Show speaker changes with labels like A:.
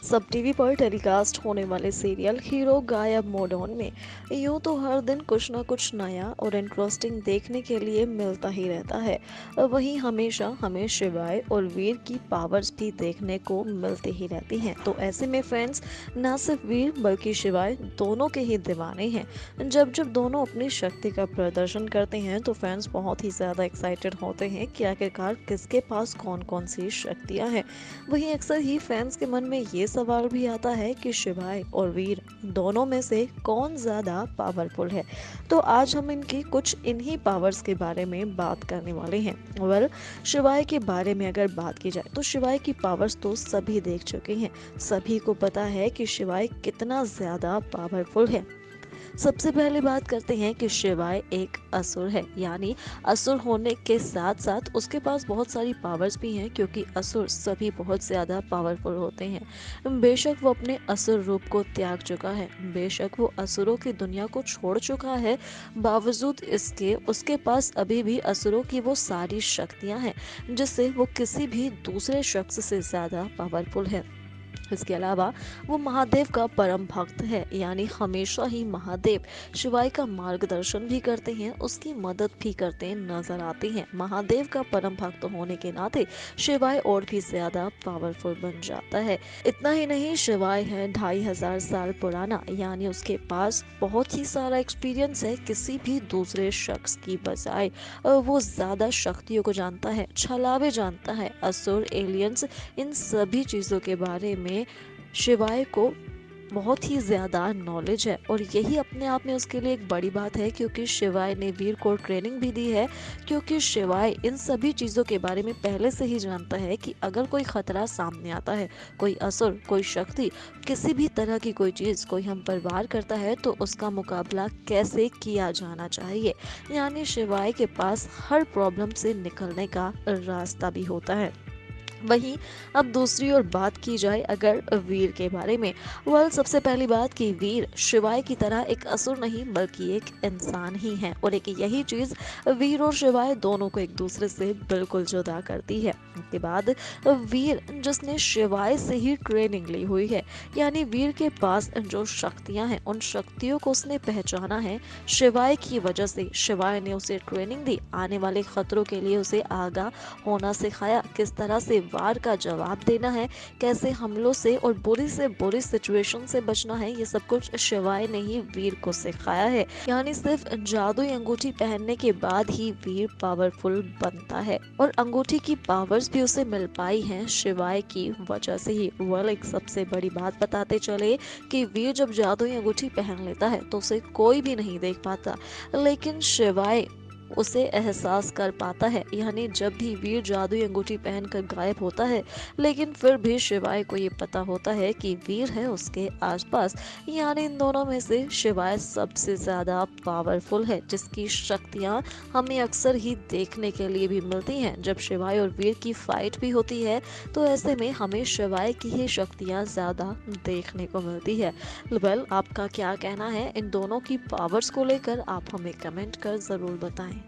A: सब टीवी पर टेलीकास्ट होने वाले सीरियल हीरो गायब मोड ऑन में यूं तो हर दिन कुछ ना कुछ नया और इंटरेस्टिंग देखने के लिए मिलता ही रहता है। वहीं हमेशा हमें शिवाय और वीर की पावर्स भी देखने को मिलती ही रहती हैं। तो ऐसे में फ्रेंड्स, ना सिर्फ वीर बल्कि शिवाय दोनों के ही दीवाने हैं। जब जब दोनों अपनी शक्ति का प्रदर्शन करते हैं तो फैंस बहुत ही ज़्यादा एक्साइटेड होते हैं कि आखिरकार किसके पास कौन कौन सी शक्तियां हैं। वहीं अक्सर ही फैंस के मन में ये सवाल भी आता है कि शिवाय और वीर दोनों में से कौन ज्यादा पावरफुल है। तो आज हम इनकी कुछ इन्हीं पावर्स के बारे में बात करने वाले हैं। वेल, शिवाय के बारे में अगर बात की जाए तो शिवाय की पावर्स तो सभी देख चुके हैं। सभी को पता है कि शिवाय कितना ज्यादा पावरफुल है। सबसे पहले बात करते हैं कि शिवाय एक असुर है, यानी असुर होने के साथ साथ उसके पास बहुत सारी पावर्स भी हैं, क्योंकि असुर सभी बहुत ज़्यादा पावरफुल होते हैं। बेशक वो अपने असुर रूप को त्याग चुका है, बेशक वो असुरों की दुनिया को छोड़ चुका है, बावजूद इसके उसके पास अभी भी असुरों की वो सारी शक्तियां हैं, जिससे वो किसी भी दूसरे शख्स से ज़्यादा पावरफुल है। इसके अलावा वो महादेव का परम भक्त है, यानी हमेशा ही महादेव शिवाय का मार्गदर्शन भी करते हैं, उसकी मदद भी करते नजर आते हैं। महादेव का परम भक्त होने के नाते शिवाय और भी ज्यादा पावरफुल बन जाता है। इतना ही नहीं, शिवाय है 2500 साल पुराना, यानी उसके पास बहुत ही सारा एक्सपीरियंस है किसी भी दूसरे शख्स की बजाय। वो ज्यादा शक्तियों को जानता है, छलावे जानता है, असुर, एलियंस, इन सभी चीज़ों के बारे में शिवाय को बहुत ही ज़्यादा नॉलेज है। और यही अपने आप में उसके लिए एक बड़ी बात है, क्योंकि शिवाय ने वीर को ट्रेनिंग भी दी है। क्योंकि शिवाय इन सभी चीज़ों के बारे में पहले से ही जानता है कि अगर कोई खतरा सामने आता है, कोई असुर, कोई शक्ति, किसी भी तरह की कोई चीज़ कोई हम पर वार करता है, तो उसका मुकाबला कैसे किया जाना चाहिए। यानी शिवाय के पास हर प्रॉब्लम से निकलने का रास्ता भी होता है। वहीं अब दूसरी ओर बात की जाए अगर वीर के बारे में, वह सबसे पहली बात कि वीर शिवाय की तरह एक असुर नहीं बल्कि एक इंसान ही है, और एक यही चीज वीर और शिवाय दोनों को एक दूसरे से बिल्कुल जुदा करती है। उसके बाद वीर जिसने शिवाय से ही ट्रेनिंग ली हुई है, यानी वीर के पास जो शक्तियां हैं उन शक्तियों को उसने पहचाना है शिवाय की वजह से। शिवाय ने उसे ट्रेनिंग दी, आने वाले खतरों के लिए उसे आगाह होना सिखाया, किस तरह से वार का जवाब देना है, कैसे हमलों से बुरी सिचुएशन से बचना है, ये सब कुछ शिवाय ने ही वीर को सिखाया है। यानी सिर्फ जादुई अंगूठी पहनने के बाद ही वीर पावरफुल बनता है, और अंगूठी की पावर्स भी उसे मिल पाई हैं शिवाय की वजह से ही। वह एक सबसे बड़ी बात बताते चले कि वीर जब जादुई अंगूठी पहन लेता है तो उसे कोई भी नहीं देख पाता, लेकिन शिवाय उसे एहसास कर पाता है। यानी जब भी वीर जादुई अंगूठी पहनकर गायब होता है, लेकिन फिर भी शिवाय को ये पता होता है कि वीर है उसके आसपास। यानी इन दोनों में से शिवाय सबसे ज्यादा पावरफुल है, जिसकी शक्तियां हमें अक्सर ही देखने के लिए भी मिलती हैं। जब शिवाय और वीर की फाइट भी होती है तो ऐसे में हमें शिवाय की ही शक्तियां ज्यादा देखने को मिलती है। वेल, आपका क्या कहना है इन दोनों की पावर्स को लेकर, आप हमें कमेंट कर जरूर बताएं।